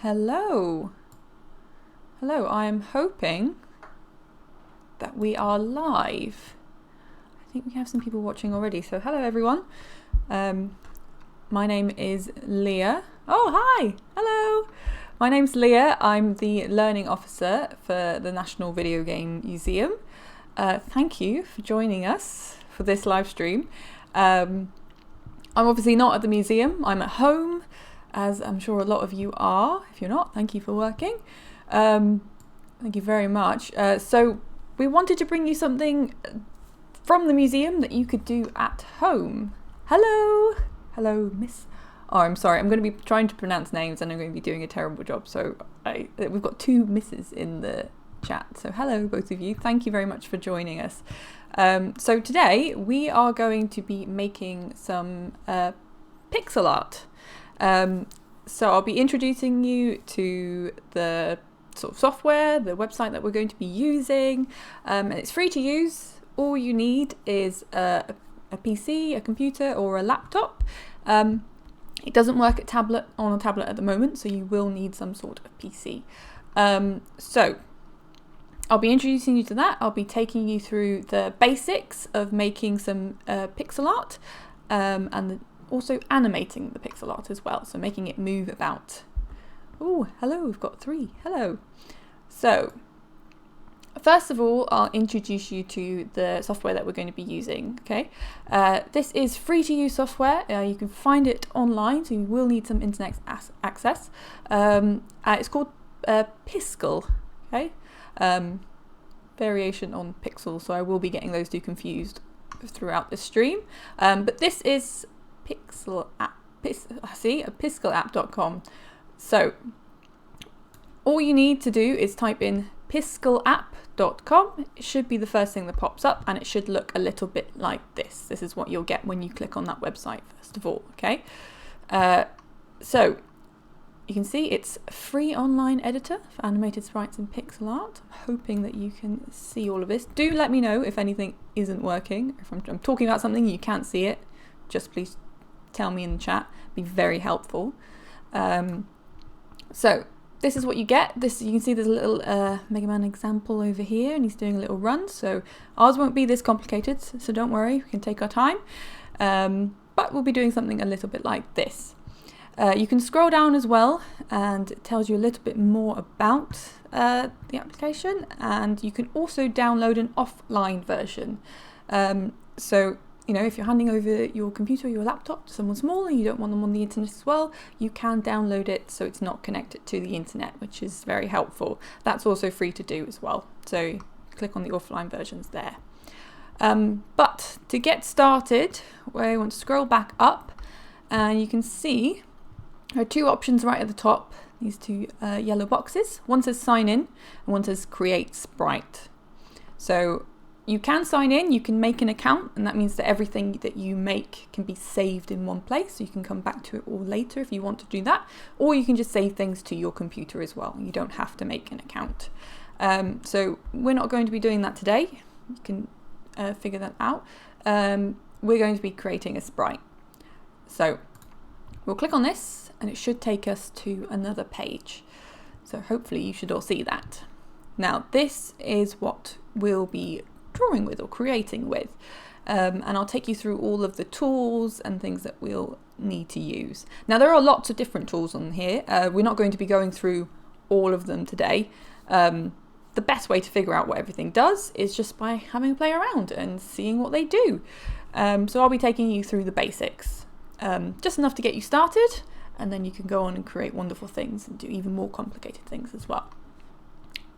Hello. Hello, I am hoping that we are live. I think we have some people watching already, so hello everyone. My name is Leah. Oh, hi. Hello. My name's Leah. I'm the Learning Officer for the National Videogame Museum. Thank you for joining us for this live stream. I'm obviously not at the museum, I'm at home, as I'm sure a lot of you are. If you're not, thank you for working. Thank you very much. So we wanted to bring you something from the museum that you could do at home. Hello! Hello, Miss... Oh, I'm sorry, I'm going to be trying to pronounce names and I'm going to be doing a terrible job, so we've got two misses in the chat. So hello, both of you. Thank you very much for joining us. So today we are going to be making some pixel art. So I'll be introducing you to the sort of software, the website that we're going to be using, and it's free to use. All you need is a PC, a computer, or a laptop. It doesn't work on a tablet at the moment, so you will need some sort of PC. So I'll be introducing you to that. I'll be taking you through the basics of making some pixel art, and also animating the pixel art as well, so making it move about. Oh, hello, we've got 3. Hello. So, first of all, I'll introduce you to the software that we're going to be using, okay? This is free to use software. You can find it online, so you will need some internet access. It's called Piskel, okay? Variation on pixel, so I will be getting those two confused throughout the stream. But this is piskelapp.com. So all you need to do is type in piskelapp.com. It should be the first thing that pops up, and it should look a little bit like this. This is what you'll get when you click on that website, first of all, okay? So you can see it's a free online editor for animated sprites and pixel art. I'm hoping that you can see all of this. Do let me know if anything isn't working. If I'm talking about something and you can't see it, just please tell me in the chat. It'd be very helpful. So this is what you get. You can see there's a little Mega Man example over here, and he's doing a little run. So ours won't be this complicated, so don't worry, we can take our time. But we'll be doing something a little bit like this. You can scroll down as well, and it tells you a little bit more about the application, and you can also download an offline version. So, you know, if you're handing over your computer or your laptop to someone small and you don't want them on the internet as well, you can download it so it's not connected to the internet, which is very helpful. That's also free to do as well. So click on the offline versions there. But to get started, we want to scroll back up, and you can see there are 2 options right at the top, these 2 yellow boxes. One says sign in and one says create sprite. So you can sign in, you can make an account, and that means that everything that you make can be saved in one place, so you can come back to it all later if you want to do that, or you can just save things to your computer as well. You don't have to make an account. So we're not going to be doing that today. You can figure that out. We're going to be creating a sprite. So we'll click on this and it should take us to another page. So hopefully you should all see that. Now this is what we'll be drawing with or creating with, and I'll take you through all of the tools and things that we'll need to use. Now there are lots of different tools on here. We're not going to be going through all of them today. The best way to figure out what everything does is just by having a play around and seeing what they do. So I'll be taking you through the basics, just enough to get you started, and then you can go on and create wonderful things and do even more complicated things as well.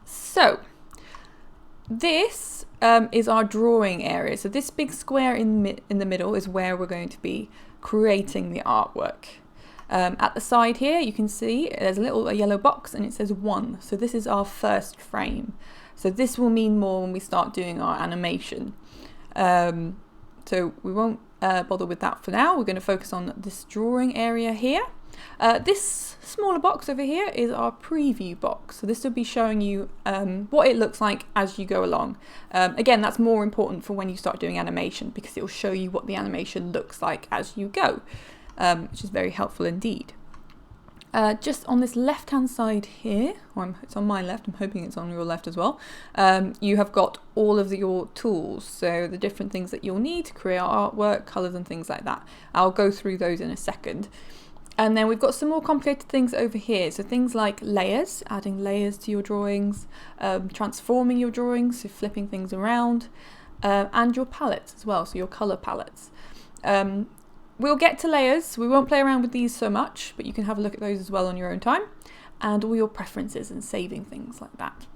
So this is our drawing area. So this big square in the middle is where we're going to be creating the artwork. At the side here, you can see there's a yellow box and it says 1. So this is our first frame. So this will mean more when we start doing our animation. So we won't bother with that for now. We're going to focus on this drawing area here. This smaller box over here is our preview box. So this will be showing you what it looks like as you go along. Again, that's more important for when you start doing animation, because it will show you what the animation looks like as you go, which is very helpful indeed. just on this left hand side here, or it's on my left, I'm hoping it's on your left as well, you have got all of your tools, so the different things that you'll need to create artwork, colours and things like that. I'll go through those in a second. And then we've got some more complicated things over here, so things like layers, adding layers to your drawings, transforming your drawings, so flipping things around, and your palettes as well, so your colour palettes. We'll get to layers, we won't play around with these so much, but you can have a look at those as well on your own time, and all your preferences and saving things like that.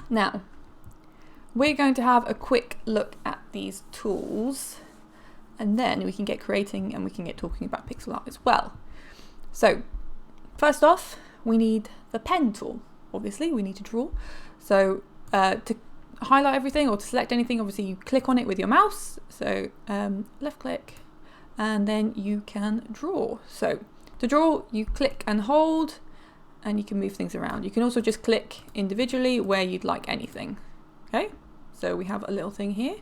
Now, we're going to have a quick look at these tools, and then we can get creating and we can get talking about pixel art as well. So, first off, we need the pen tool. Obviously, we need to draw. So, to highlight everything or to select anything, obviously you click on it with your mouse. So, left click, and then you can draw. So to draw, you click and hold, and you can move things around. You can also just click individually where you'd like anything. Okay, so we have a little thing here.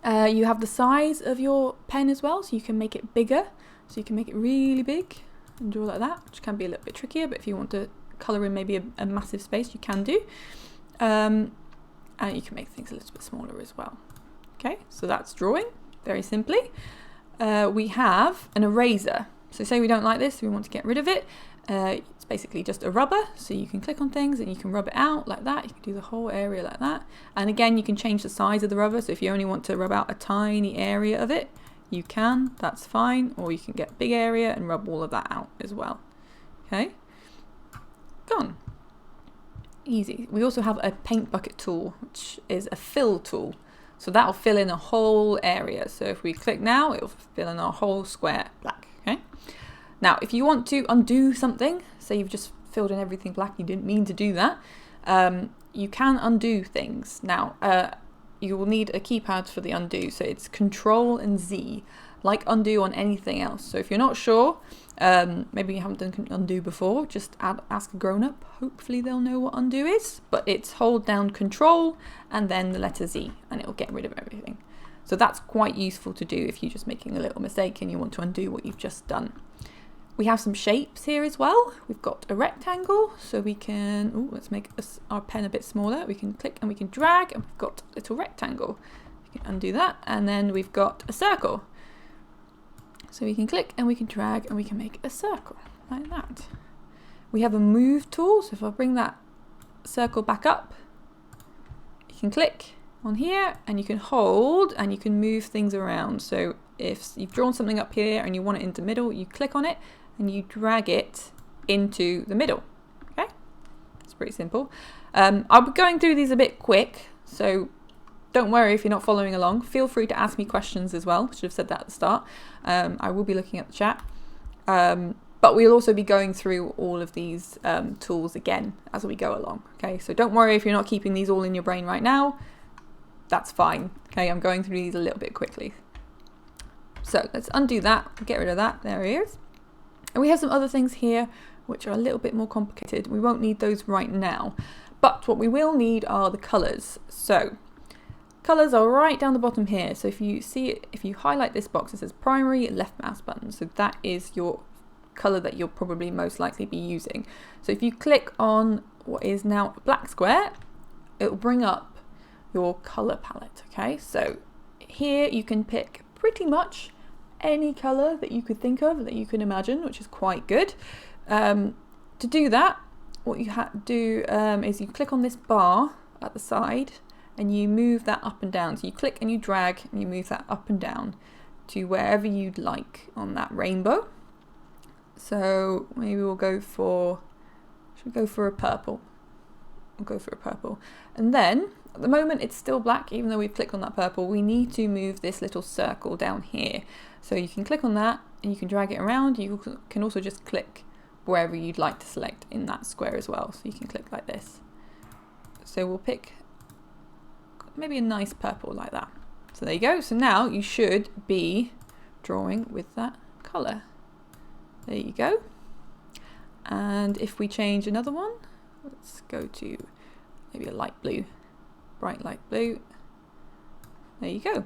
You have the size of your pen as well, so you can make it bigger. So you can make it really big and draw like that, which can be a little bit trickier, but if you want to colour in maybe a massive space, you can do. And you can make things a little bit smaller as well. Okay, so that's drawing, very simply. We have an eraser. So say we don't like this, we want to get rid of it. It's basically just a rubber, so you can click on things and you can rub it out like that. You can do the whole area like that. And again, you can change the size of the rubber. So if you only want to rub out a tiny area of it, you can, that's fine. Or you can get a big area and rub all of that out as well. Okay, gone. Easy. We also have a paint bucket tool, which is a fill tool. So that'll fill in a whole area. So if we click now, it'll fill in our whole square black. Okay. Now, if you want to undo something, say you've just filled in everything black, you didn't mean to do that, you can undo things. Now, you will need a keypad for the undo. So it's Control and Z, like undo on anything else. So if you're not sure, maybe you haven't done undo before, just ask a grown-up. Hopefully they'll know what undo is, but it's hold down Control and then the letter Z, and it'll get rid of everything. So that's quite useful to do if you're just making a little mistake and you want to undo what you've just done. We have some shapes here as well. We've got a rectangle, so we can, let's make our pen a bit smaller. We can click and we can drag, and we've got a little rectangle. We can undo that, and then we've got a circle. So we can click and we can drag and we can make a circle like that. We have a move tool, so if I bring that circle back up, you can click on here and you can hold and you can move things around. So if you've drawn something up here and you want it into the middle, you click on it and you drag it into the middle. Okay, it's pretty simple. I'll be going through these a bit quick, so don't worry if you're not following along. Feel free to ask me questions as well. Should have said that at the start. I will be looking at the chat. But we'll also be going through all of these tools again as we go along. Okay, so don't worry if you're not keeping these all in your brain right now. That's fine. Okay, I'm going through these a little bit quickly. So let's undo that, get rid of that. There it is. And we have some other things here which are a little bit more complicated. We won't need those right now. But what we will need are the colours. So colours are right down the bottom here. So if you see it, if you highlight this box, it says primary left mouse button. So that is your colour that you'll probably most likely be using. So if you click on what is now a black square, it will bring up your colour palette. Okay, so here you can pick pretty much any colour that you could think of, that you can imagine, which is quite good. To do that, what you have to do is you click on this bar at the side and you move that up and down. So you click and you drag and you move that up and down to wherever you'd like on that rainbow. So maybe we'll go for, should we go for a purple? We'll go for a purple. And then at the moment it's still black, even though we've clicked on that purple. We need to move this little circle down here. So you can click on that and you can drag it around. You can also just click wherever you'd like to select in that square as well. So you can click like this. So we'll pick maybe a nice purple like that. So there you go. So now you should be drawing with that colour. There you go. And if we change another one, let's go to maybe a light blue, bright light blue. There you go.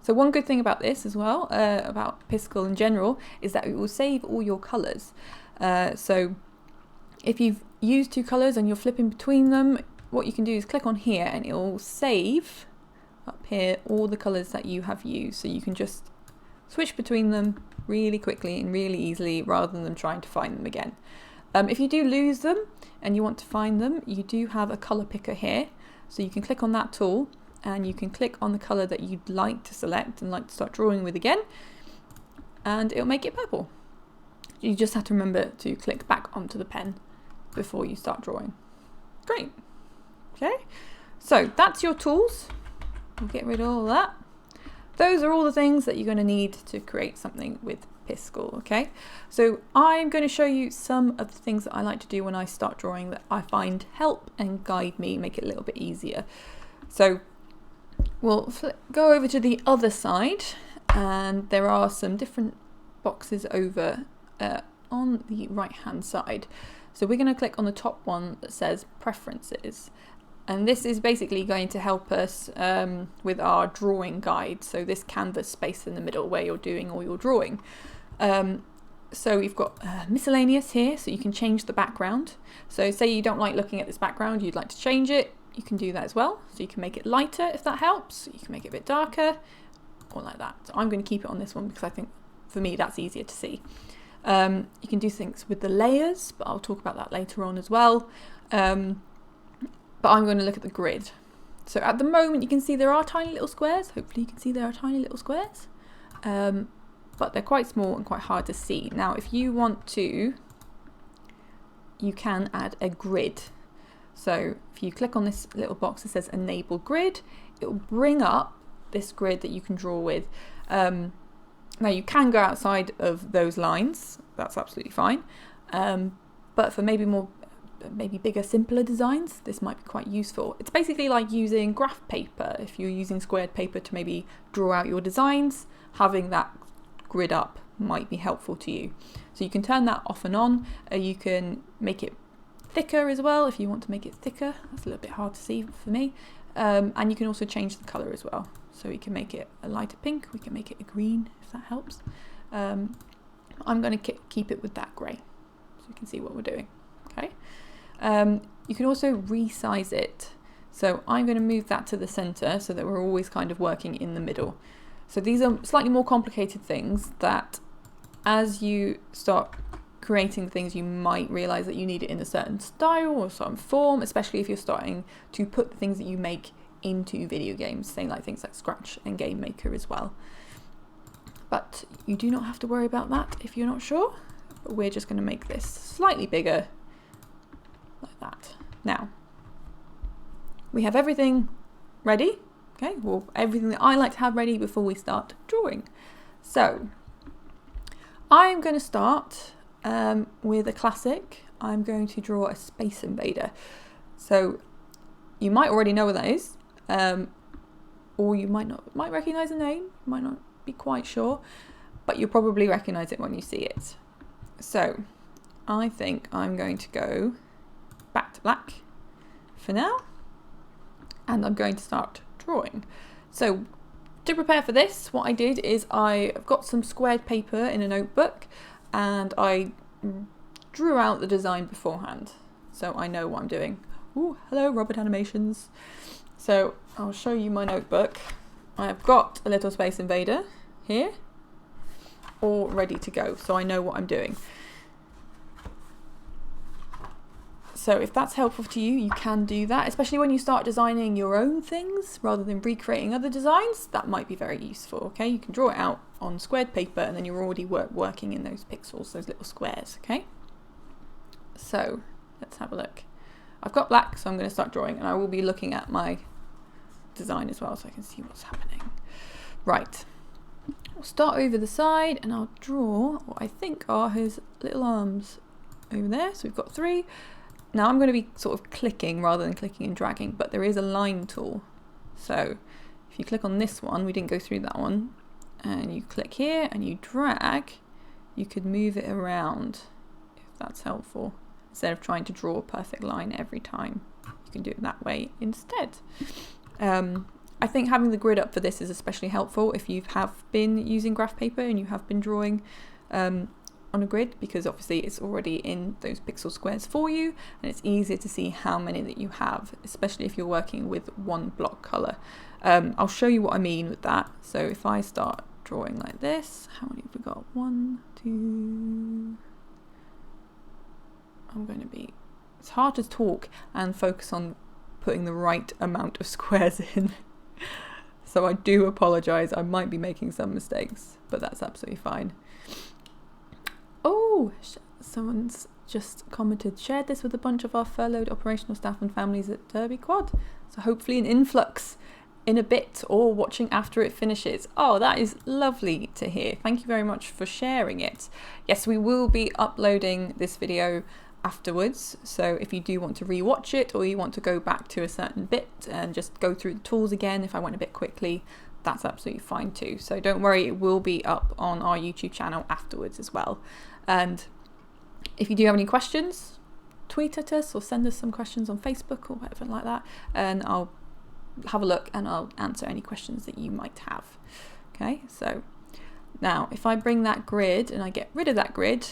So one good thing about this as well, about Piskel in general, is that it will save all your colours. So if you've used 2 colours and you're flipping between them, what you can do is click on here and it will save up here all the colours that you have used. So you can just switch between them really quickly and really easily rather than trying to find them again. If you do lose them and you want to find them, you do have a colour picker here. So you can click on that tool and you can click on the colour that you'd like to select and like to start drawing with again, and it'll make it purple. You just have to remember to click back onto the pen before you start drawing. Great. Okay, so that's your tools. We'll get rid of all that. Those are all the things that you're going to need to create something with Piskel, okay? So I'm going to show you some of the things that I like to do when I start drawing that I find help and guide me, make it a little bit easier. So we'll go over to the other side, and there are some different boxes over on the right hand side. So we're going to click on the top one that says preferences. And this is basically going to help us with our drawing guide. So this canvas space in the middle where you're doing all your drawing. So you've got miscellaneous here, so you can change the background. So say you don't like looking at this background, you'd like to change it, you can do that as well. So you can make it lighter if that helps. You can make it a bit darker, or like that. So I'm going to keep it on this one because I think for me that's easier to see. You can do things with the layers, but I'll talk about that later on as well. But I'm going to look at the grid. So at the moment you can see there are tiny little squares. Hopefully you can see there are tiny little squares. But they're quite small and quite hard to see. Now if you want to, you can add a grid. So if you click on this little box that says enable grid, it will bring up this grid that you can draw with. Now you can go outside of those lines, that's absolutely fine. But for maybe bigger, simpler designs, this might be quite useful. It's basically like using graph paper. If you're using squared paper to maybe draw out your designs, having that grid up might be helpful to you. So you can turn that off and on. You can make it thicker as well if you want to make it thicker. That's a little bit hard to see for me. And you can also change the colour as well. So we can make it a lighter pink, we can make it a green if that helps. I'm going to keep it with that grey so you can see what we're doing. Okay. You can also resize it. So I'm going to move that to the center so that we're always kind of working in the middle. So these are slightly more complicated things that as you start creating the things, you might realize that you need it in a certain style or certain form, especially if you're starting to put the things that you make into video games, saying like things like Scratch and Game Maker as well. But you do not have to worry about that if you're not sure. But we're just going to make this slightly bigger like that. Now we have everything ready. Okay, well, everything that I like to have ready before we start drawing. So I'm going to start with a classic. I'm going to draw a Space Invader. So you might already know what that is, or you might recognize the name, might not be quite sure, but you'll probably recognize it when you see it. So I think I'm going to go back to black for now, and I'm going to start drawing. So to prepare for this, what I did is I've got some squared paper in a notebook and I drew out the design beforehand, so I know what I'm doing. Ooh, hello Robot Animations. So I'll show you my notebook. I've got a little Space Invader here all ready to go, so I know what I'm doing. So if that's helpful to you, you can do that, especially when you start designing your own things rather than recreating other designs. That might be very useful. Okay, you can draw it out on squared paper and then you're already working in those pixels, those little squares. Okay, so let's have a look. I've got black, so I'm going to start drawing, and I will be looking at my design as well so I can see what's happening. Right, I'll start over the side and I'll draw what I think are his little arms over there. So we've got 3. Now I'm going to be sort of clicking rather than clicking and dragging, but there is a line tool. So if you click on this one, we didn't go through that one, and you click here and you drag, you could move it around if that's helpful. Instead of trying to draw a perfect line every time, you can do it that way instead. I think having the grid up for this is especially helpful if you have been using graph paper and you have been drawing on a grid, because obviously it's already in those pixel squares for you and it's easier to see how many that you have, especially if you're working with one block color. I'll show you what I mean with that. So if I start drawing like this, how many have we got? 1, 2. It's hard to talk and focus on putting the right amount of squares in. So I do apologize, I might be making some mistakes, but that's absolutely fine. Oh, someone's just commented, shared this with a bunch of our furloughed operational staff and families at Derby Quad. So hopefully an influx in a bit or watching after it finishes. Oh, that is lovely to hear. Thank you very much for sharing it. Yes, we will be uploading this video afterwards, so if you do want to rewatch it or you want to go back to a certain bit and just go through the tools again if I went a bit quickly, that's absolutely fine too. So don't worry, it will be up on our YouTube channel afterwards as well. And if you do have any questions, tweet at us or send us some questions on Facebook or whatever like that, and I'll have a look and I'll answer any questions that you might have. Okay, so now if I bring that grid and I get rid of that grid,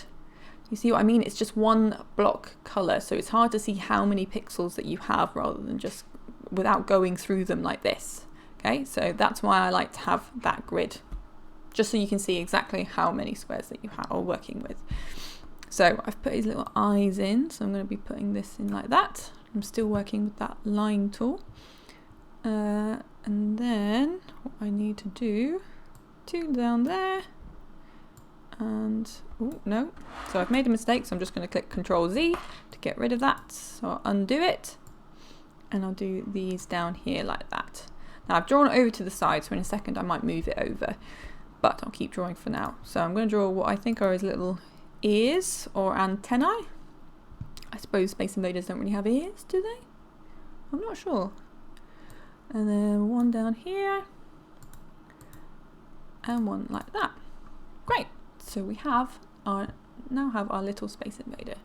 you see what I mean? It's just one block color, so it's hard to see how many pixels that you have rather than just without going through them like this. Okay, so that's why I like to have that grid, just so you can see exactly how many squares that you are working with. So I've put his little eyes in, so I'm going to be putting this in like that. I'm still working with that line tool. And then what I need to do, 2 down there, and oh no, so I've made a mistake, so I'm just going to click Control Z to get rid of that. So I'll undo it and I'll do these down here like that. Now I've drawn it over to the side, so in a second I might move it over, but I'll keep drawing for now. So I'm going to draw what I think are his little ears or antennae. I suppose Space Invaders don't really have ears, do they? I'm not sure. And then one down here and one like that. Great. So we now have our little Space Invader.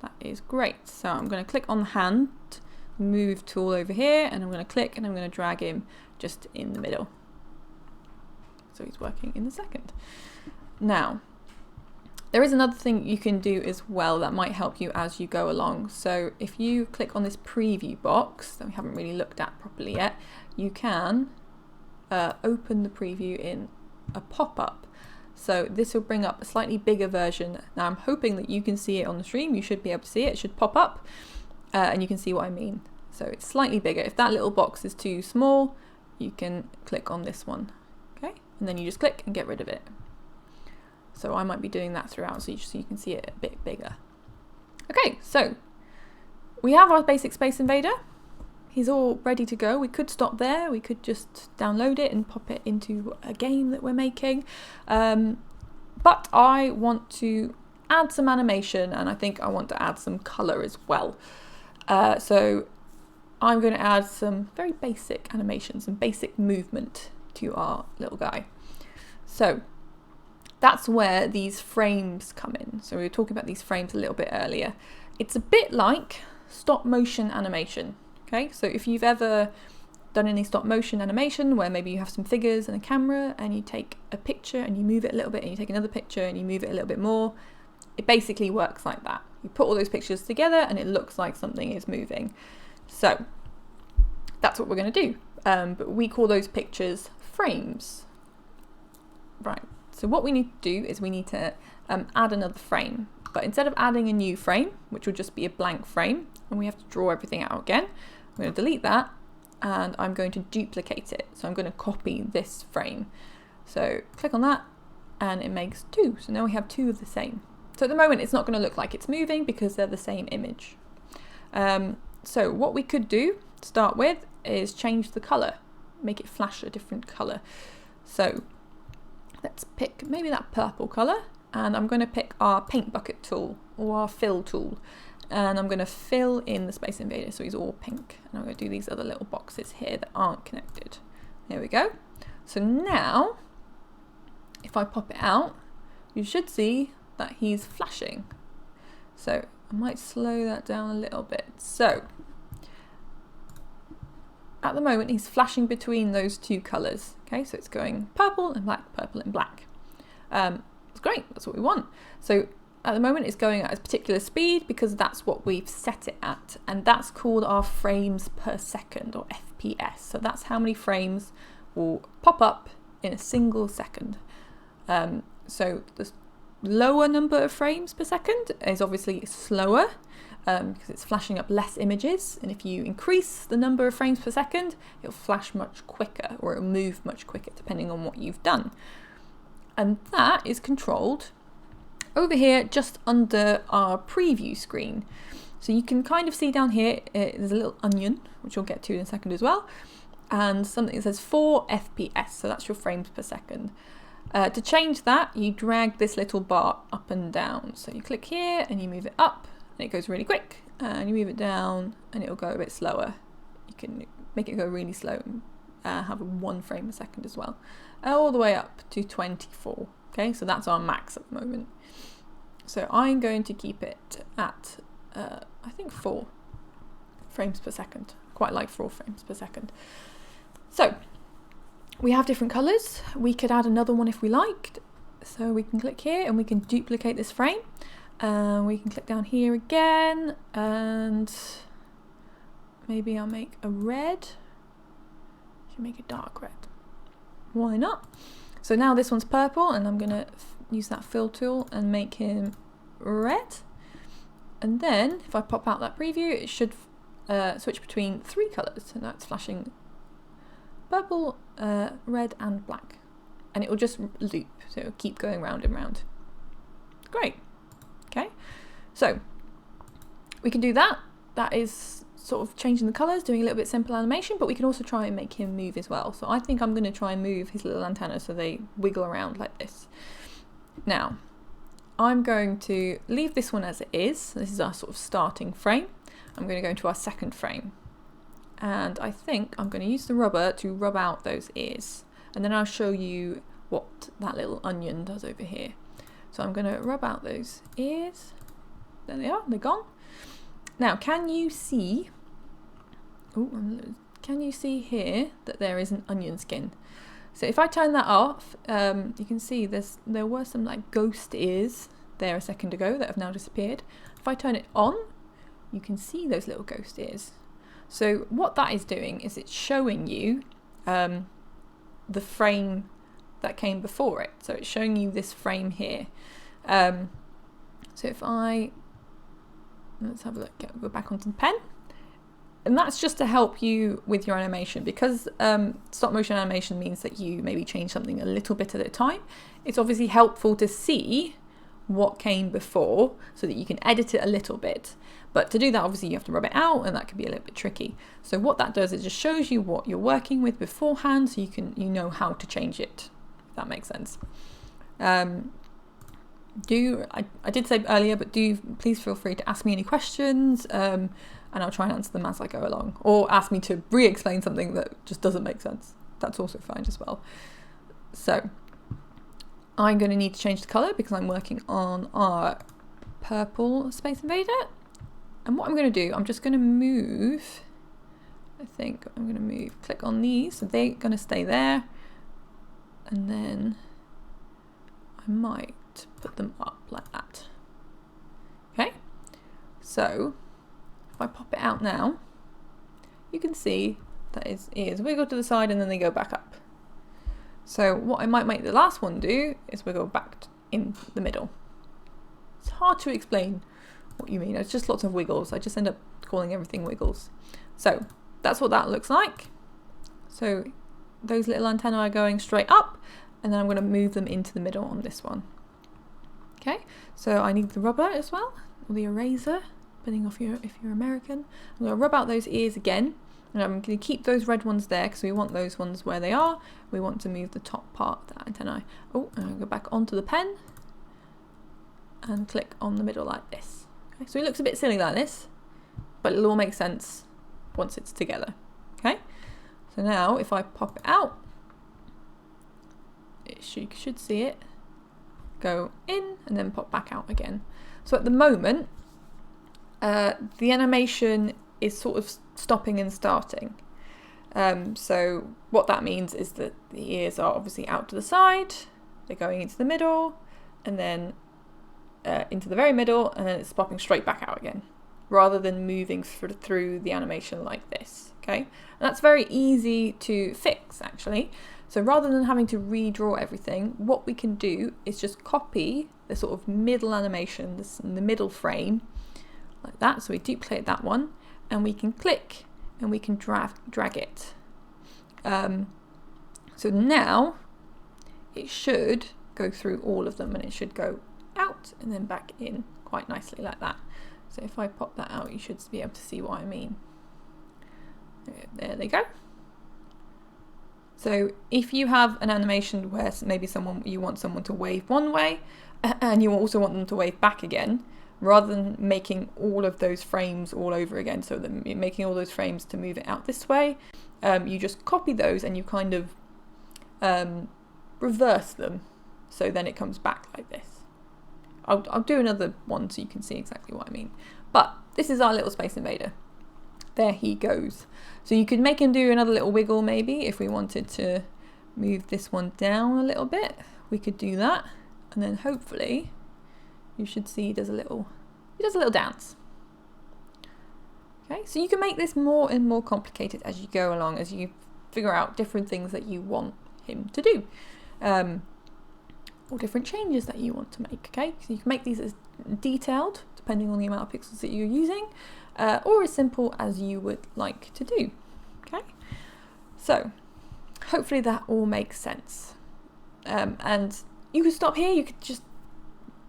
That is great. So I'm going to click on the hand, move tool over here, and I'm going to click and I'm going to drag him just in the middle. So he's working in the second. Now, there is another thing you can do as well that might help you as you go along. So if you click on this preview box that we haven't really looked at properly yet, you can open the preview in a pop-up. So this will bring up a slightly bigger version. Now I'm hoping that you can see it on the stream. You should be able to see it. It should pop up and you can see what I mean. So it's slightly bigger. If that little box is too small, you can click on this one. Okay, and then you just click and get rid of it. So I might be doing that throughout so you can see it a bit bigger. Okay, so we have our basic Space Invader. He's all ready to go. We could stop there. We could just download it and pop it into a game that we're making. But I want to add some animation, and I think I want to add some color as well. So I'm going to add some very basic animation, some basic movement to our little guy. So that's where these frames come in. So we were talking about these frames a little bit earlier. It's a bit like stop motion animation. Okay, so if you've ever done any stop motion animation where maybe you have some figures and a camera and you take a picture and you move it a little bit and you take another picture and you move it a little bit more, it basically works like that. You put all those pictures together and it looks like something is moving. So that's what we're going to do. But we call those pictures frames. Right, so what we need to do is we need to add another frame. But instead of adding a new frame, which will just be a blank frame, and we have to draw everything out again, I'm going to delete that and I'm going to duplicate it. So I'm going to copy this frame. So click on that and it makes 2. So now we have 2 of the same. So at the moment it's not going to look like it's moving because they're the same image. So what we could do to start with is change the color, make it flash a different color. So let's pick maybe that purple color, and I'm going to pick our paint bucket tool or our fill tool. And I'm going to fill in the Space Invader so he's all pink. And I'm going to do these other little boxes here that aren't connected. There we go. So now, if I pop it out, you should see that he's flashing. So I might slow that down a little bit. So at the moment he's flashing between those two colours. Okay, so it's going purple and black, purple and black. It's great, that's what we want. So at the moment it's going at a particular speed because that's what we've set it at, and that's called our frames per second, or FPS. So that's how many frames will pop up in a single second. So the lower number of frames per second is obviously slower because it's flashing up less images, and if you increase the number of frames per second, it'll flash much quicker, or it'll move much quicker depending on what you've done. And that is controlled over here just under our preview screen. So you can kind of see down here, there's a little onion, which we'll get to in a second as well, and something that says 4 FPS, so that's your frames per second. To change that, you drag this little bar up and down. So you click here and you move it up and it goes really quick, and you move it down and it'll go a bit slower. You can make it go really slow, have 1 frame a second as well, all the way up to 24. Okay, so that's our max at the moment. So I'm going to keep it at, I think 4 frames per second. Quite like 4 frames per second. So we have different colours. We could add another one if we liked. So we can click here and we can duplicate this frame. We can click down here again, and maybe I'll make a red. Should make a dark red. Why not? So now this one's purple, and I'm going to use that fill tool and make him red. And then if I pop out that preview, it should switch between 3 colours, and that's flashing purple, red and black, and it will just loop, so it'll keep going round and round. Great. Okay, so we can do that. That is sort of changing the colours, doing a little bit simple animation, but we can also try and make him move as well. So I think I'm going to try and move his little antenna so they wiggle around like this. Now I'm going to leave this one as it is. This is our sort of starting frame. I'm going to go into our second frame, and I think I'm going to use the rubber to rub out those ears, and then I'll show you what that little onion does over here. So I'm going to rub out those ears. There they are, they're gone. Now can you see, can you see here that there is an onion skin? So if I turn that off, you can see there were some like ghost ears there a second ago that have now disappeared. If I turn it on, you can see those little ghost ears. So what that is doing is it's showing you the frame that came before it. So it's showing you this frame here. So if let's have a look, go back onto the pen. And that's just to help you with your animation, because stop motion animation means that you maybe change something a little bit at a time. It's obviously helpful to see what came before so that you can edit it a little bit. But to do that, obviously you have to rub it out, and that can be a little bit tricky. So what that does is just shows you what you're working with beforehand, so you know how to change it, if that makes sense. I did say earlier, but please feel free to ask me any questions, and I'll try and answer them as I go along, or ask me to re-explain something that just doesn't make sense. That's also fine as well. So I'm going to need to change the colour because I'm working on our purple Space Invader. And what I'm going to do, I'm just going to move, click on these, so they're going to stay there, and then I might put them up like that. Okay, so if I pop it out now, you can see that his ears wiggle to the side and then they go back up. So what I might make the last one do is wiggle back in the middle. It's hard to explain what you mean. It's just lots of wiggles. I just end up calling everything wiggles. So that's what that looks like. So those little antennae are going straight up, and then I'm going to move them into the middle on this one. Okay, so I need the rubber as well, or the eraser, depending on if you're American. I'm going to rub out those ears again, and I'm going to keep those red ones there because we want those ones where they are. We want to move the top part of that antennae. Oh, and I'll go back onto the pen and click on the middle like this. Okay, so it looks a bit silly like this, but it'll all make sense once it's together. Okay, so now if I pop it out, you should see it go in and then pop back out again. So at the moment, the animation is sort of stopping and starting. So what that means is that the ears are obviously out to the side, they're going into the middle, and then into the very middle, and then it's popping straight back out again, rather than moving through the animation like this, okay? And that's very easy to fix, actually. So rather than having to redraw everything, what we can do is just copy the sort of middle animation, the middle frame, like that. So we duplicate that one, and we can click, and we can drag it. So now it should go through all of them, and it should go out and then back in quite nicely like that. So if I pop that out, you should be able to see what I mean. There they go. So if you have an animation where maybe you want someone to wave one way and you also want them to wave back again, rather than making all of those frames all over again, so that you're making all those frames to move it out this way, you just copy those and you kind of reverse them, so then it comes back like this. I'll do another one so you can see exactly what I mean. But this is our little Space Invader. There he goes. So you could make him do another little wiggle maybe if we wanted to move this one down a little bit. We could do that, and then hopefully you should see he does a little dance. Okay, so you can make this more and more complicated as you go along, as you figure out different things that you want him to do. Or different changes that you want to make, okay? So you can make these as detailed, depending on the amount of pixels that you're using, or as simple as you would like to do, okay? So, hopefully that all makes sense. And you could stop here, you could just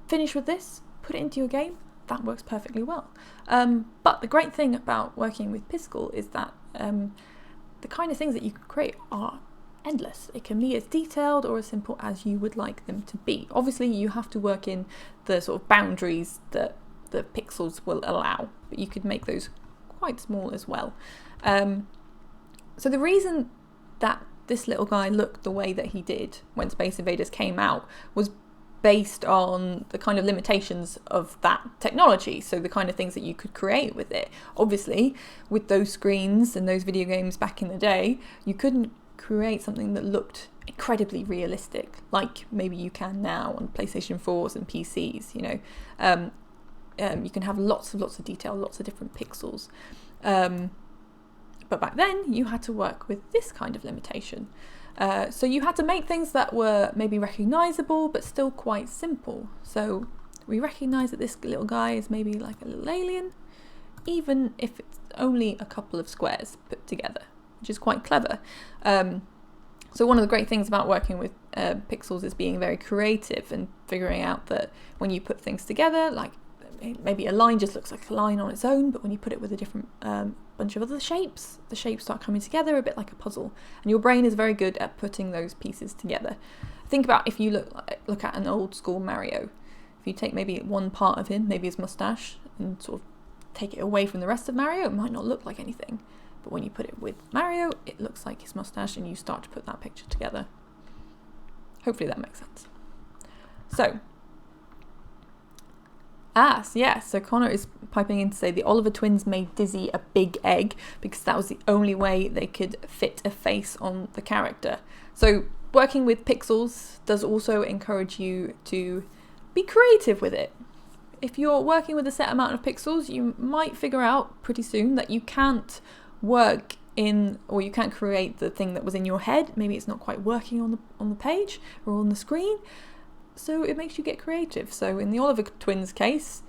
finish with this, put it into your game, that works perfectly well. But the great thing about working with Piskel is that the kind of things that you can create are endless. It can be as detailed or as simple as you would like them to be. Obviously you have to work in the sort of boundaries that the pixels will allow, but you could make those quite small as well. So the reason that this little guy looked the way that he did when Space Invaders came out was based on the kind of limitations of that technology, so the kind of things that you could create with it. Obviously with those screens and those video games back in the day, you couldn't create something that looked incredibly realistic like maybe you can now on PlayStation 4s and PCs, you know. You can have lots of detail, lots of different pixels, but back then you had to work with this kind of limitation. So you had to make things that were maybe recognizable but still quite simple. So we recognize that this little guy is maybe like a little alien, even if it's only a couple of squares put together, which is quite clever. So one of the great things about working with pixels is being very creative and figuring out that when you put things together, like maybe a line just looks like a line on its own, but when you put it with a different bunch of other shapes, the shapes start coming together a bit like a puzzle. And your brain is very good at putting those pieces together. Think about if you look at an old school Mario. If you take maybe one part of him, maybe his mustache, and sort of take it away from the rest of Mario, it might not look like anything. But when you put it with Mario, it looks like his mustache, and you start to put that picture together. Hopefully that makes sense. So, so Connor is piping in to say the Oliver twins made Dizzy a big egg because that was the only way they could fit a face on the character. So working with pixels does also encourage you to be creative with it. If you're working with a set amount of pixels, you might figure out pretty soon that you can't work in, or you can't create the thing that was in your head. Maybe it's not quite working on the page or on the screen. So it makes you get creative. So in the Oliver twins case,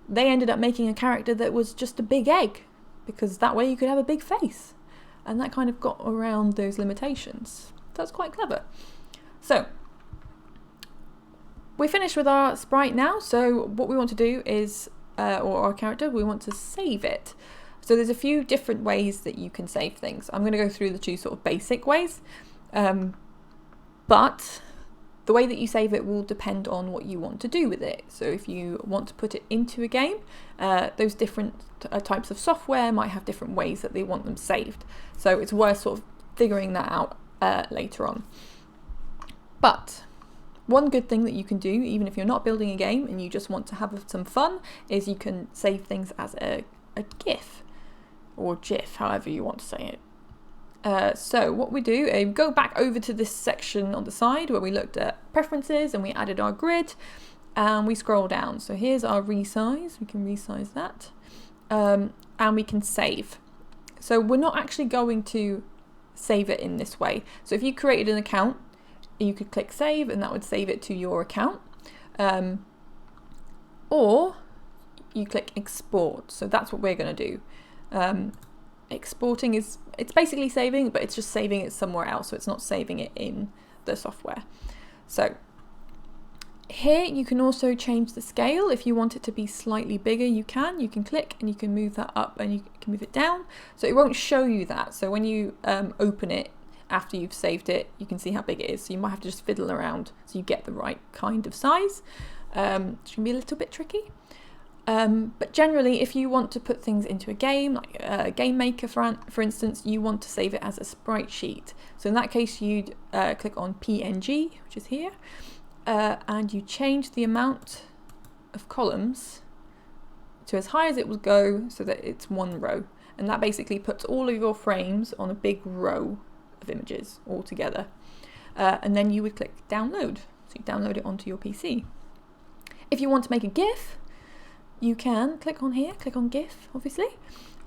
they ended up making a character that was just a big egg, because that way you could have a big face. And that kind of got around those limitations. That's quite clever. So we're finished with our sprite now. So what we want to do is, or our character, we want to save it. So there's a few different ways that you can save things. I'm going to go through the two sort of basic ways. But the way that you save it will depend on what you want to do with it. So if you want to put it into a game, those different types of software might have different ways that they want them saved. So it's worth sort of figuring that out later on. But one good thing that you can do, even if you're not building a game and you just want to have some fun, is you can save things as a GIF or GIF, however you want to say it. So what we do is go back over to this section on the side where we looked at preferences and we added our grid, and we scroll down. So here's our resize. We can resize that, and we can save. So we're not actually going to save it in this way. So if you created an account, you could click save and that would save it to your account, or you click export. So that's what we're going to do. Exporting is, it's basically saving, but it's just saving it somewhere else, so it's not saving it in the software. So here you can also change the scale. If you want it to be slightly bigger, you can click and you can move that up and you can move it down, so it won't show you that. So when you open it after you've saved it, you can see how big it is, so you might have to just fiddle around so you get the right kind of size, which can be a little bit tricky. But generally, if you want to put things into a game, like a game maker for instance, you want to save it as a sprite sheet. So in that case, you'd click on PNG, which is here, and you change the amount of columns to as high as it will go so that it's one row. And that basically puts all of your frames on a big row of images all together. And then you would click download. So you download it onto your PC. If you want to make a GIF, you can click on here, click on GIF, obviously,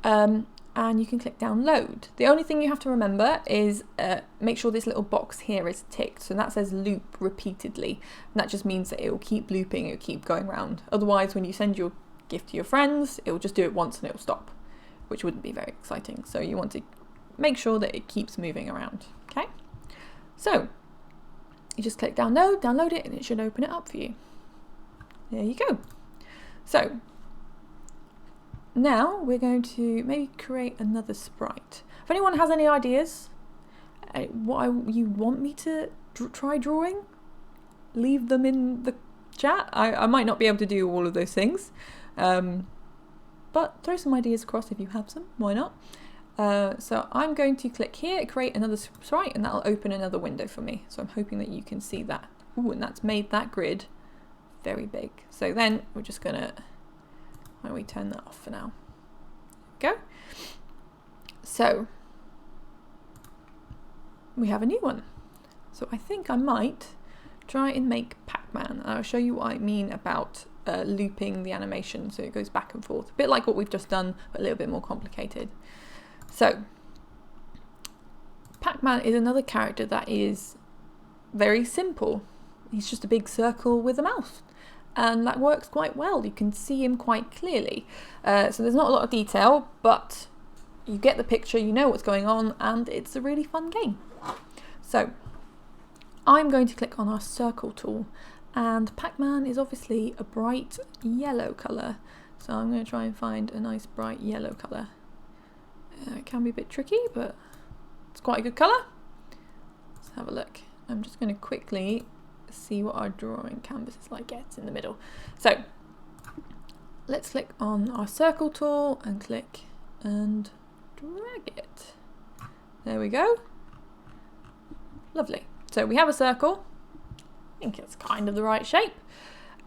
and you can click download. The only thing you have to remember is make sure this little box here is ticked. So that says loop repeatedly. And that just means that it will keep looping, it will keep going around. Otherwise, when you send your GIF to your friends, it will just do it once and it will stop, which wouldn't be very exciting. So you want to make sure that it keeps moving around, okay? So you just click download, download it, and it should open it up for you. There you go. So now we're going to maybe create another sprite. If anyone has any ideas you want me to try drawing, leave them in the chat. I might not be able to do all of those things, but throw some ideas across if you have some, why not? So I'm going to click here, create another sprite, and that'll open another window for me. So I'm hoping that you can see that. Ooh, and that's made that grid very big. So then we're just gonna, why don't we turn that off for now? Go. So we have a new one. So I think I might try and make Pac-Man. I'll show you what I mean about looping the animation so it goes back and forth. A bit like what we've just done, but a little bit more complicated. So Pac-Man is another character that is very simple. He's just a big circle with a mouth. And that works quite well. You can see him quite clearly. So there's not a lot of detail, but you get the picture, you know what's going on, and it's a really fun game. So I'm going to click on our circle tool, and Pac-Man is obviously a bright yellow colour. So I'm going to try and find a nice bright yellow colour. It can be a bit tricky, but it's quite a good colour. Let's have a look. I'm just going to quickly see what our drawing canvas is like. Yeah, it's in the middle. So let's click on our circle tool and click and drag it. There we go. Lovely. So we have a circle. I think it's kind of the right shape.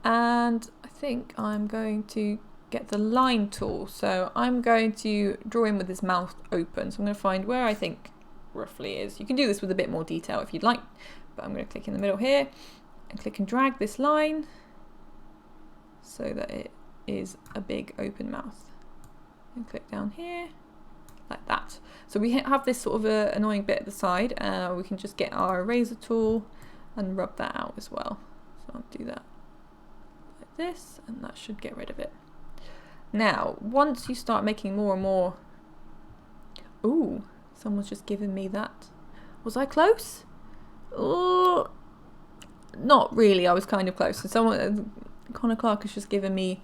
And I think I'm going to get the line tool. So I'm going to draw him with his mouth open. So I'm going to find where I think roughly is. You can do this with a bit more detail if you'd like, but I'm going to click in the middle here and click and drag this line so that it is a big open mouth. And click down here like that. So we have this sort of annoying bit at the side. We can just get our eraser tool and rub that out as well. So I'll do that like this, and that should get rid of it. Now, once you start making more and more... Ooh, someone's just given me that. Was I close? Oh, not really, I was kind of close. So someone, Connor Clark has just given me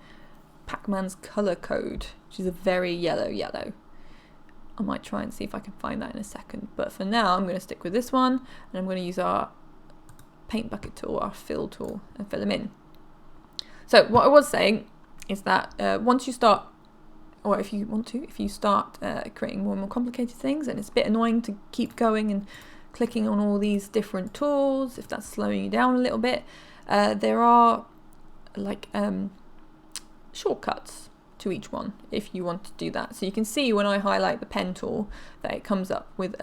Pac-Man's colour code, which is a very yellow. I might try and see if I can find that in a second. But for now, I'm going to stick with this one, and I'm going to use our paint bucket tool, our fill tool, and fill them in. So what I was saying is that once you start, or if you start creating more and more complicated things, and it's a bit annoying to keep going and clicking on all these different tools, if that's slowing you down a little bit, there are like shortcuts. to each one if you want to do that. So you can see when I highlight the pen tool that it comes up with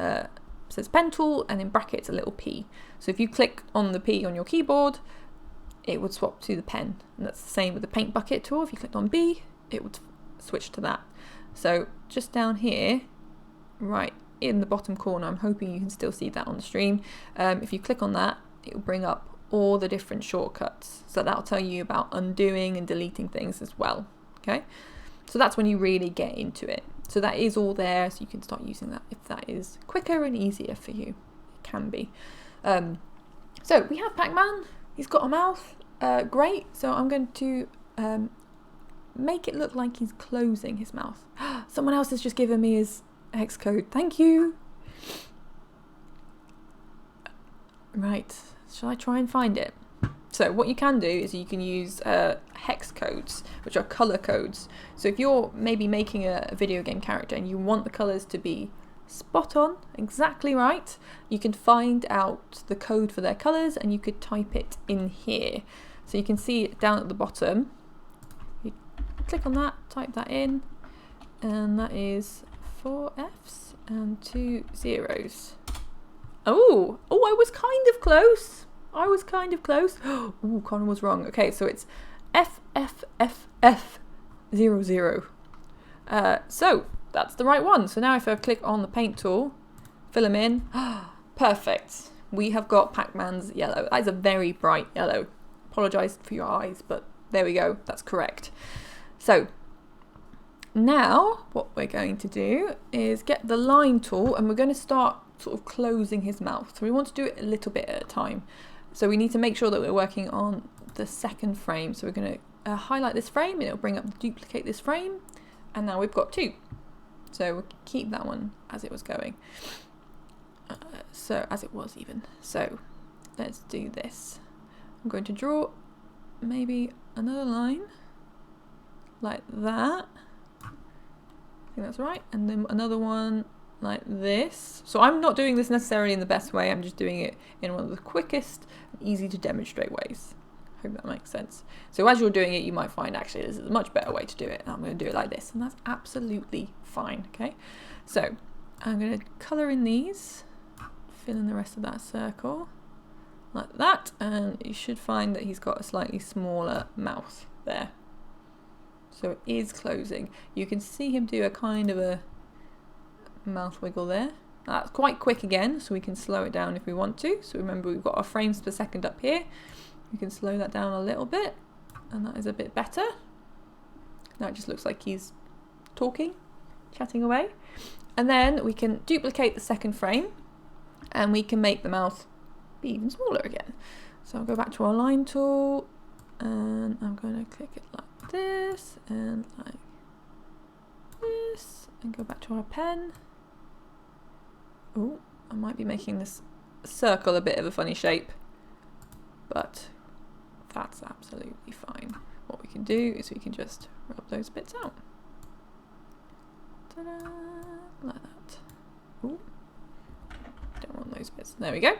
says pen tool and in brackets a little P. So if you click on the P on your keyboard, it would swap to the pen. And that's the same with the paint bucket tool. If you clicked on B, it would switch to that. So just down here, right in the bottom corner, I'm hoping you can still see that on the stream. If you click on that, it will bring up all the different shortcuts. So that'll tell you about undoing and deleting things as well. Okay, so that's when you really get into it. So that is all there, so you can start using that if that is quicker and easier for you. It can be. So we have Pac-Man. He's got a mouth. Great. So I'm going to make it look like he's closing his mouth. Someone else has just given me his hex code. Thank you. Right. Shall I try and find it? So what you can do is you can use hex codes, which are color codes. So if you're maybe making a video game character and you want the colors to be spot on, exactly right, you can find out the code for their colors and you could type it in here. So you can see it down at the bottom. You click on that, type that in, and that is 4 Fs and 2 zeros. Oh, I was kind of close. Oh, Connor was wrong. Okay, so it's FFFF00. So that's the right one. So now if I click on the paint tool, fill them in. Perfect. We have got Pac-Man's yellow. That is a very bright yellow. Apologise for your eyes, but there we go. That's correct. So now what we're going to do is get the line tool and we're going to start sort of closing his mouth. So we want to do it a little bit at a time. So we need to make sure that we're working on the second frame. So we're going to highlight this frame and it'll bring up duplicate this frame. And now we've got 2. So we'll keep that one as it was going. So as it was even. So let's do this. I'm going to draw maybe another line like that. I think that's right. And then another one like this. So I'm not doing this necessarily in the best way. I'm just doing it in one of the quickest, easy to demonstrate ways. Hope that makes sense. So as you're doing it, you might find actually this is a much better way to do it. I'm going to do it like this, and that's absolutely fine. Okay. So I'm going to colour in these, fill in the rest of that circle like that, and you should find that he's got a slightly smaller mouth there. So it is closing. You can see him do a kind of a mouth wiggle there. That's quite quick again, so we can slow it down if we want to. So remember, we've got our frames per second up here. We can slow that down a little bit, and that is a bit better. Now it just looks like he's talking, chatting away. And then we can duplicate the second frame, and we can make the mouth be even smaller again. So I'll go back to our line tool, and I'm going to click it like this, and like this, and go back to our pen. Oh, I might be making this circle a bit of a funny shape, but that's absolutely fine. What we can do is we can just rub those bits out. Ta-da! Like that. Ooh. Don't want those bits. There we go.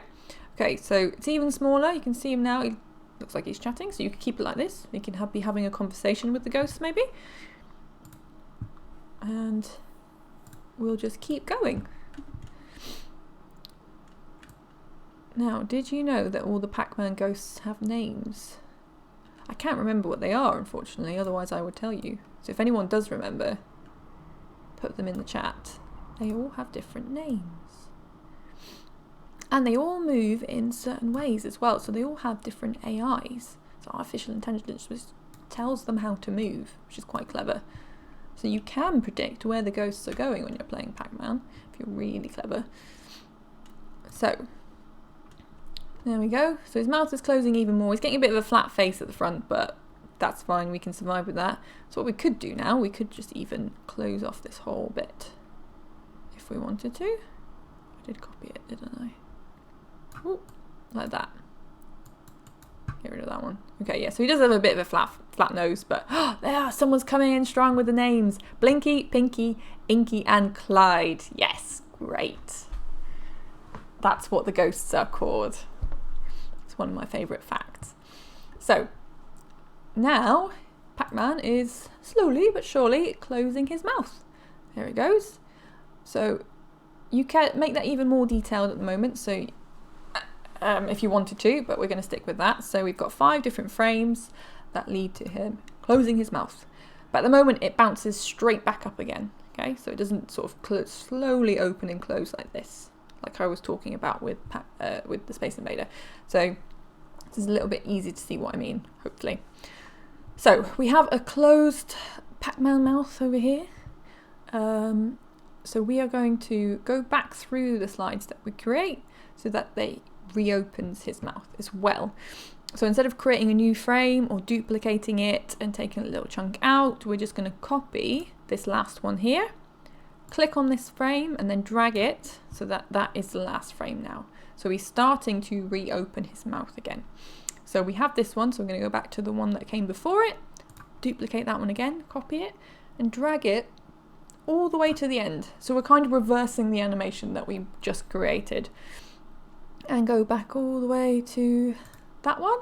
Okay, so it's even smaller. You can see him now. He looks like he's chatting, so you can keep it like this. You can be having a conversation with the ghosts maybe. And we'll just keep going. Now, did you know that all the Pac-Man ghosts have names? I can't remember what they are, unfortunately, otherwise I would tell you. So if anyone does remember, put them in the chat. They all have different names. And they all move in certain ways as well, so they all have different AIs. So artificial intelligence just tells them how to move, which is quite clever. So you can predict where the ghosts are going when you're playing Pac-Man, if you're really clever. So there we go. So his mouth is closing even more. He's getting a bit of a flat face at the front, but that's fine. We can survive with that. So what we could do now, we could just even close off this whole bit if we wanted to. I did copy it, didn't I? Ooh, like that. Get rid of that one. Okay, yeah, so he does have a bit of a flat nose, but there, someone's coming in strong with the names. Blinky, Pinky, Inky, and Clyde. Yes, great. That's what the ghosts are called. It's one of my favourite facts. So now Pac-Man is slowly but surely closing his mouth. There it goes. So you can make that even more detailed at the moment, so if you wanted to, but we're going to stick with that. So we've got 5 different frames that lead to him closing his mouth. But at the moment it bounces straight back up again. Okay, so it doesn't sort of slowly open and close like this, like I was talking about with the Space Invader. So this is a little bit easy to see what I mean, hopefully. So we have a closed Pac-Man mouth over here. So we are going to go back through the slides that we create so that they reopens his mouth as well. So instead of creating a new frame or duplicating it and taking a little chunk out, we're just going to copy this last one here, click on this frame and then drag it so that that is the last frame now. So he's starting to reopen his mouth again. So we have this one, so I'm going to go back to the one that came before it, duplicate that one again, copy it and drag it all the way to the end. So we're kind of reversing the animation that we just created, and go back all the way to that one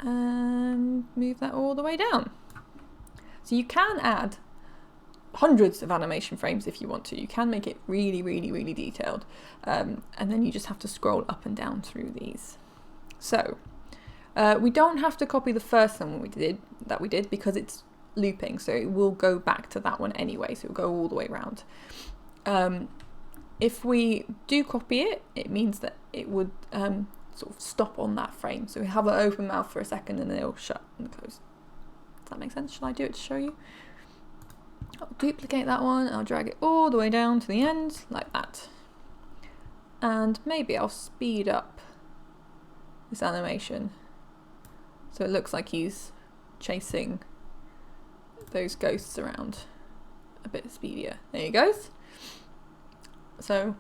and move that all the way down. So you can add hundreds of animation frames if you want to. You can make it really, really, really detailed, and then you just have to scroll up and down through these. So we don't have to copy the first one we did because it's looping, so it will go back to that one anyway, so it'll go all the way around. If we do copy it, it means that it would sort of stop on that frame. So we have an open mouth for a second and then it'll shut and close. Does that make sense? Shall I do it to show you? I'll duplicate that one, I'll drag it all the way down to the end, like that. And maybe I'll speed up this animation so it looks like he's chasing those ghosts around a bit speedier. There he goes. So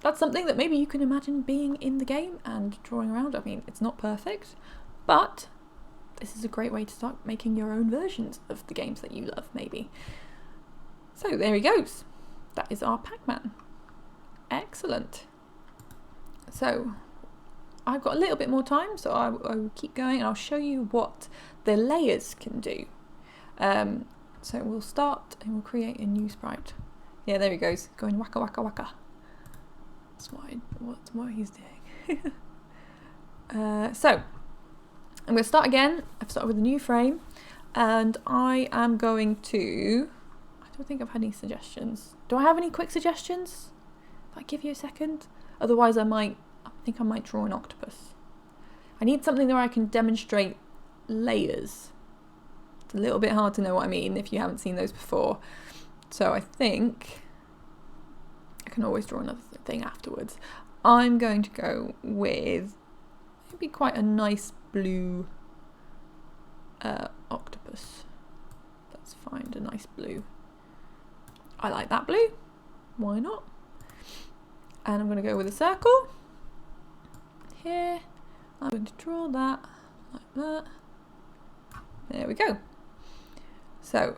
that's something that maybe you can imagine being in the game and drawing around. I mean, it's not perfect, but this is a great way to start making your own versions of the games that you love, maybe. So there he goes. That is our Pac-Man. Excellent. So I've got a little bit more time, so I will keep going and I'll show you what the layers can do. So we'll start and we'll create a new sprite. Yeah, there he goes, going waka waka waka. That's what he's doing. So I'm going to start again. I've started with a new frame, and I am going to. I don't think I've had any suggestions. Do I have any quick suggestions? If I give you a second, otherwise I think I might draw an octopus. I need something where I can demonstrate layers. It's a little bit hard to know what I mean if you haven't seen those before. So I think I can always draw another thing afterwards. I'm going to go with maybe quite a nice blue octopus. Let's find a nice blue. I like that blue. Why not? And I'm going to go with a circle. Here. I'm going to draw that like that. There we go. So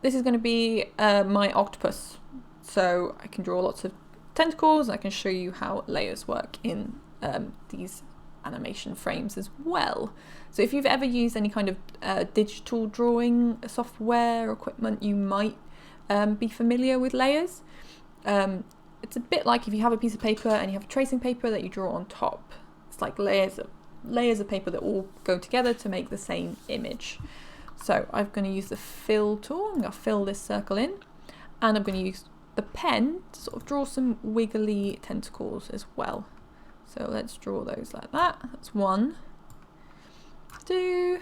this is going to be my octopus. So I can draw lots of tentacles. I can show you how layers work in these animation frames as well. So if you've ever used any kind of digital drawing software or equipment, you might be familiar with layers. It's a bit like if you have a piece of paper and you have tracing paper that you draw on top. It's like layers of paper that all go together to make the same image. So I'm going to use the fill tool. I'm going to fill this circle in, and I'm going to use the pen to sort of draw some wiggly tentacles as well. So let's draw those like that. That's 1, 2,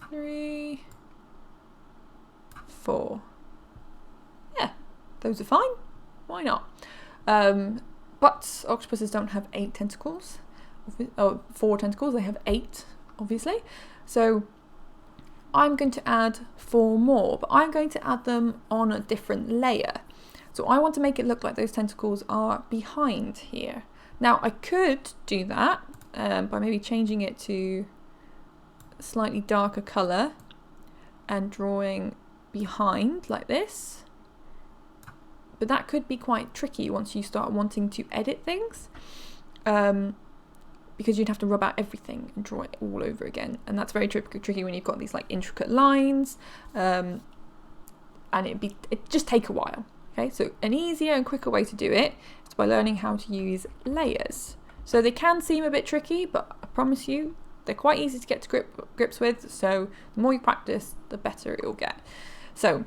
3, 4. Yeah, those are fine. Why not? But octopuses don't have 8 tentacles. Oh, 4 tentacles. They have 8, obviously. So I'm going to add 4 more, but I'm going to add them on a different layer. So I want to make it look like those tentacles are behind here. Now I could do that by maybe changing it to a slightly darker colour and drawing behind like this. But that could be quite tricky once you start wanting to edit things. because you'd have to rub out everything and draw it all over again, and that's very tricky when you've got these like intricate lines, and it'd just take a while. Okay, so an easier and quicker way to do it is by learning how to use layers. So they can seem a bit tricky, but I promise you they're quite easy to get to grips with, so the more you practice, the better it will get. So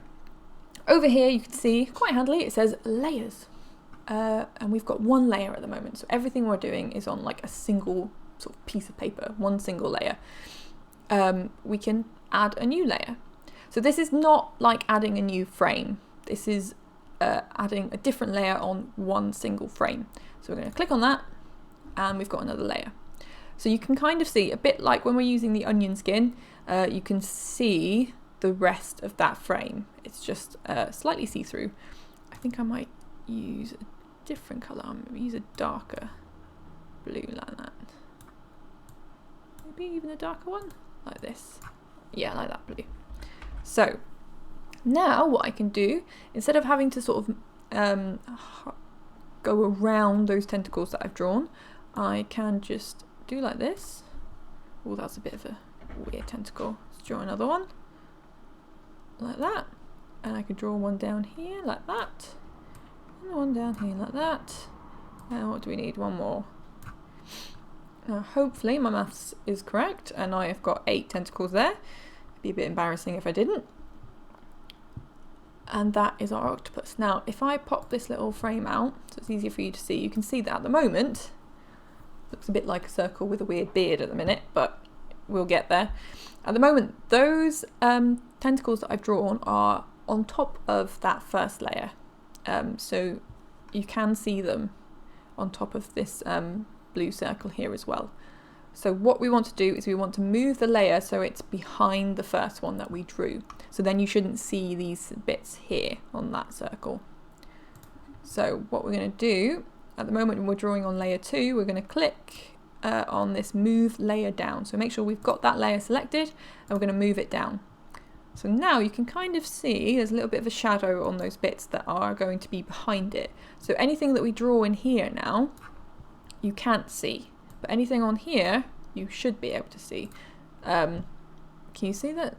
over here you can see quite handily it says layers, and we've got one layer at the moment, so everything we're doing is on like a single sort of piece of paper, one single layer. We can add a new layer. So this is not like adding a new frame, this is adding a different layer on one single frame. So we're going to click on that and we've got another layer. So you can kind of see, a bit like when we're using the onion skin, you can see the rest of that frame. It's just slightly see-through. I think I might use a different colour. I'm going to use a darker blue like that. Maybe even a darker one, like this. Yeah, like that blue. So now what I can do, instead of having to sort of go around those tentacles that I've drawn, I can just do like this. Oh, that's a bit of a weird tentacle. Let's draw another one like that, and I could draw one down here like that, and one down here like that. And what do we need? One more. Now hopefully my maths is correct and I have got 8 tentacles there. It'd be a bit embarrassing if I didn't. And that is our octopus. Now if I pop this little frame out so it's easier for you to see, you can see that at the moment it looks a bit like a circle with a weird beard at the minute, but we'll get there. At the moment those tentacles that I've drawn are on top of that first layer, so you can see them on top of this blue circle here as well. So what we want to do is we want to move the layer so it's behind the first one that we drew. So then you shouldn't see these bits here on that circle. So what we're going to do, at the moment we're drawing on layer 2, we're going to click on this move layer down. So make sure we've got that layer selected and we're going to move it down. So now you can kind of see there's a little bit of a shadow on those bits that are going to be behind it. So anything that we draw in here now, you can't see. But anything on here, you should be able to see. Can you see that?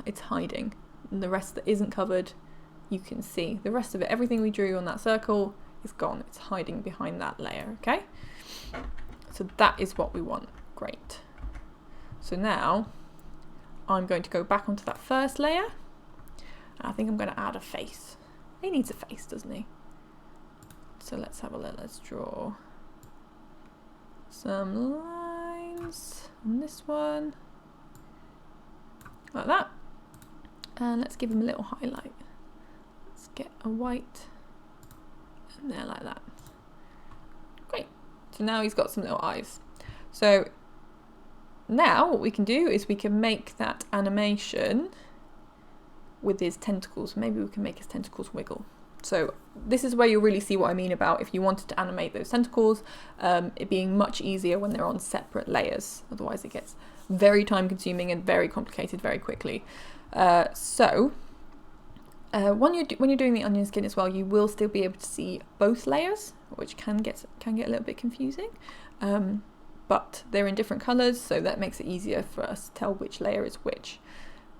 It's hiding. And the rest that isn't covered, you can see. The rest of it, everything we drew on that circle is gone. It's hiding behind that layer, okay? So that is what we want. Great. So now, I'm going to go back onto that first layer. I think I'm going to add a face. He needs a face, doesn't he? So let's have a look. Let's draw some lines on this one, like that, and let's give him a little highlight. Let's get a white in there like that. Great. So now he's got some little eyes. So now what we can do is we can make that animation with his tentacles. Maybe we can make his tentacles wiggle. So this is where you'll really see what I mean about if you wanted to animate those tentacles, it being much easier when they're on separate layers. Otherwise it gets very time consuming and very complicated very quickly. When you're doing the onion skin as well, you will still be able to see both layers, which can get a little bit confusing. But they're in different colours, so that makes it easier for us to tell which layer is which.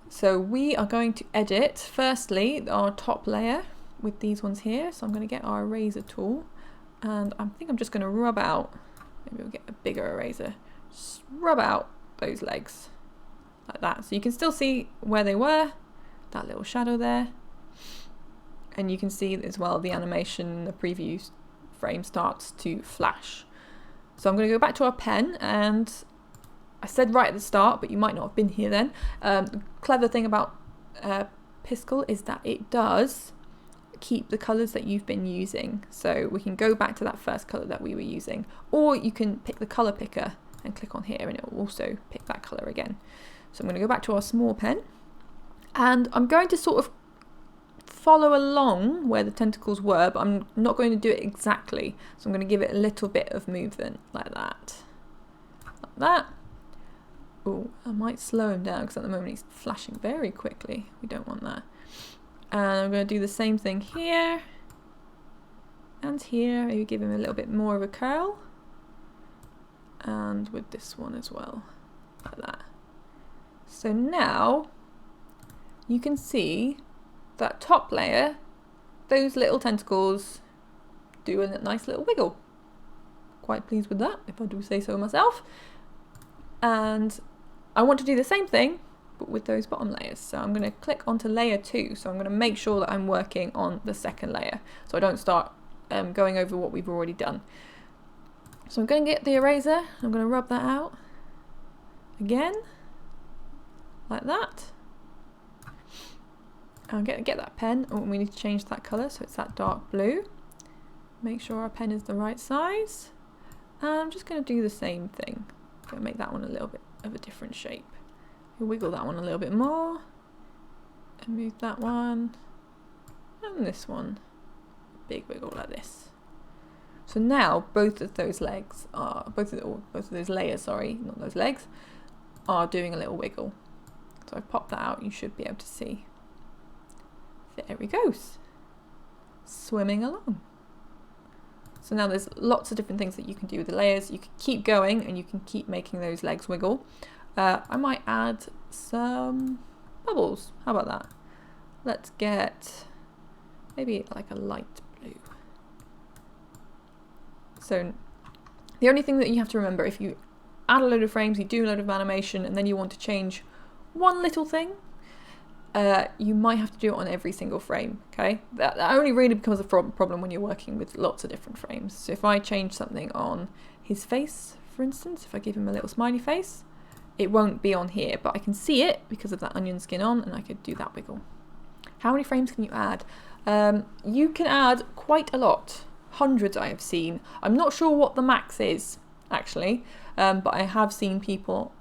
So we are going to edit, firstly, our top layer with these ones here. So I'm going to get our eraser tool, and I think I'm just going to rub out, maybe we'll get a bigger eraser, just rub out those legs like that. So you can still see where they were, that little shadow there. And you can see as well the animation in the preview frame starts to flash. So I'm going to go back to our pen, and I said right at the start, but you might not have been here then, the clever thing about Piskel is that it does keep the colours that you've been using. So we can go back to that first colour that we were using, or you can pick the colour picker and click on here and it will also pick that colour again. So I'm going to go back to our small pen, and I'm going to sort of follow along where the tentacles were, but I'm not going to do it exactly. So I'm going to give it a little bit of movement like that. Like that. Oh, I might slow him down because at the moment he's flashing very quickly. We don't want that. And I'm going to do the same thing here and here. Maybe give him a little bit more of a curl. and with this one as well, like that. So now you can see that top layer, those little tentacles do a nice little wiggle. Quite pleased with that, if I do say so myself. And I want to do the same thing, but with those bottom layers. So I'm going to click onto layer 2. So I'm going to make sure that I'm working on the second layer, so I don't start going over what we've already done. So I'm going to get the eraser, I'm going to rub that out again, like that. I'll get that pen. Oh, we need to change that colour, so it's that dark blue. Make sure our pen is the right size. And I'm just going to do the same thing. I'm going to make that one a little bit of a different shape. We'll wiggle that one a little bit more. And move that one. And this one. Big wiggle like this. So now both of those legs are, both of those layers, sorry, not those legs, are doing a little wiggle. So I've popped that out, you should be able to see. There he goes. Swimming along. So now there's lots of different things that you can do with the layers. You can keep going and you can keep making those legs wiggle. I might add some bubbles. How about that? Let's get maybe like a light blue. So the only thing that you have to remember, if you add a load of frames, you do a load of animation, and then you want to change one little thing, you might have to do it on every single frame, okay? That only really becomes a problem when you're working with lots of different frames. So if I change something on his face, for instance, if I give him a little smiley face, it won't be on here, but I can see it because of that onion skin on, and I could do that wiggle. How many frames can you add? You can add quite a lot. Hundreds I have seen. I'm not sure what the max is, actually, but I have seen people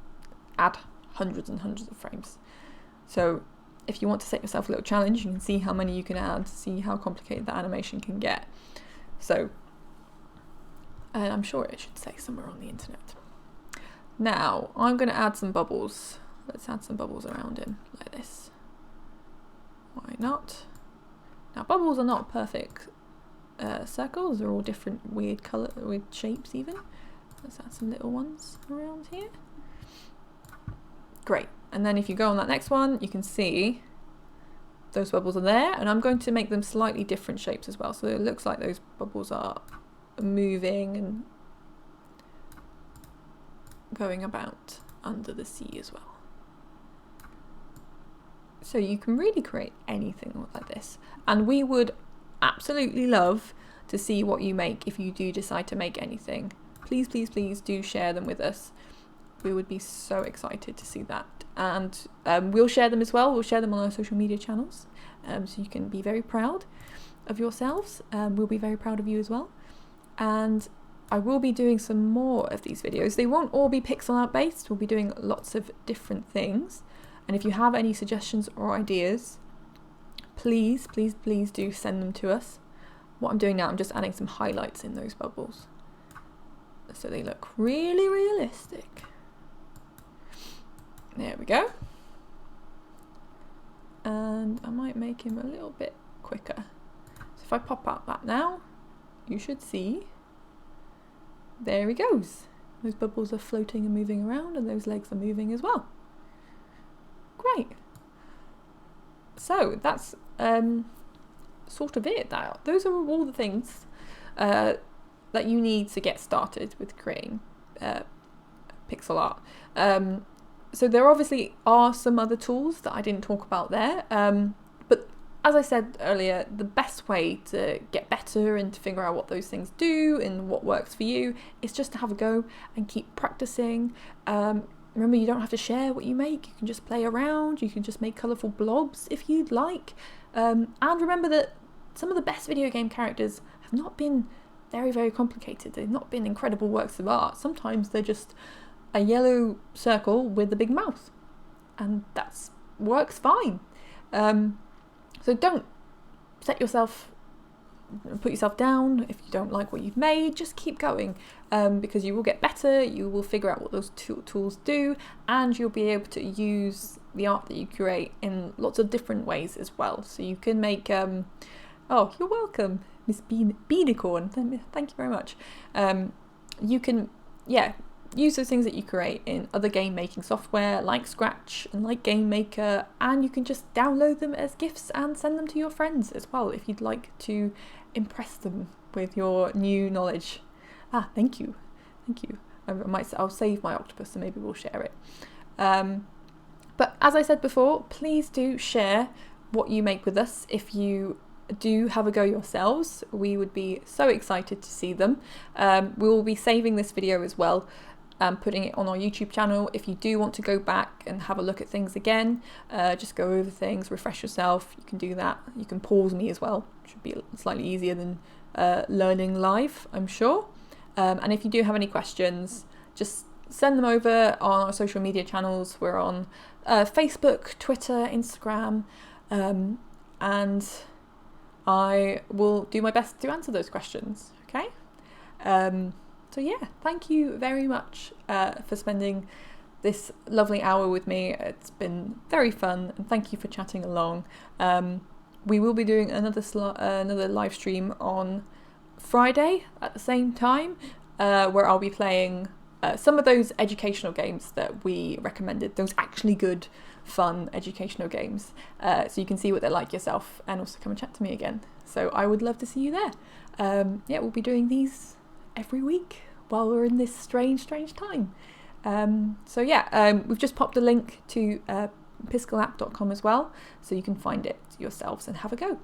add hundreds and hundreds of frames. So if you want to set yourself a little challenge, you can see how many you can add, see how complicated the animation can get. So I'm sure it should say somewhere on the internet. Now I'm going to add some bubbles. Let's add some bubbles around him like this. Why not? Now bubbles are not perfect circles, they're all different weird colour, weird shapes even. Let's add some little ones around here. Great. And then if you go on that next one, you can see those bubbles are there, and I'm going to make them slightly different shapes as well. So it looks like those bubbles are moving and going about under the sea as well. So you can really create anything like this. And we would absolutely love to see what you make if you do decide to make anything. Please, please, please do share them with us. We would be so excited to see that. And we'll share them as well. We'll share them on our social media channels. So you can be very proud of yourselves. We'll be very proud of you as well. And I will be doing some more of these videos. They won't all be pixel art based. We'll be doing lots of different things. And if you have any suggestions or ideas, please, please, please do send them to us. What I'm doing now, I'm just adding some highlights in those bubbles, so they look really realistic. There we go. And I might make him a little bit quicker. So if I pop out that now, you should see, there he goes. Those bubbles are floating and moving around, and those legs are moving as well. Great. So that's sort of it. Those are all the things that you need to get started with creating pixel art. So there obviously are some other tools that I didn't talk about there, but as I said earlier, the best way to get better and to figure out what those things do and what works for you is just to have a go and keep practicing. Remember, you don't have to share what you make. You can just play around. You can just make colourful blobs if you'd like. And remember that some of the best video game characters have not been very, very complicated. They've not been incredible works of art. Sometimes they're just a yellow circle with a big mouth. And that works fine. So don't put yourself down if you don't like what you've made. Just keep going, because you will get better, you will figure out what those tools do, and you'll be able to use the art that you create in lots of different ways as well. So you can make oh, you're welcome, Miss Beanicorn, thank you very much. You can use those things that you create in other game making software like Scratch and like Game Maker, and you can just download them as GIFs and send them to your friends as well if you'd like to impress them with your new knowledge. Thank you. I'll save my octopus, so maybe we'll share it. But as I said before, please do share what you make with us. If you do have a go yourselves, we would be so excited to see them. We will be saving this video as well, putting it on our YouTube channel. If you do want to go back and have a look at things again, just go over things, refresh yourself, you can do that. You can pause me as well. Should be slightly easier than learning live, I'm sure. And if you do have any questions, just send them over on our social media channels. We're on Facebook, Twitter, Instagram, and I will do my best to answer those questions, okay? So yeah, thank you very much for spending this lovely hour with me. It's been very fun, and thank you for chatting along. We will be doing another live stream on Friday at the same time, where I'll be playing some of those educational games that we recommended, those actually good, fun educational games, so you can see what they're like yourself and also come and chat to me again. So I would love to see you there. Yeah, we'll be doing these every week while we're in this strange time. So yeah, we've just popped a link to piskelapp.com as well, so you can find it yourselves and have a go.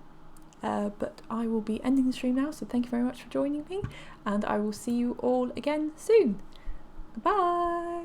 But I will be ending the stream now, so thank you very much for joining me, and I will see you all again soon. Bye.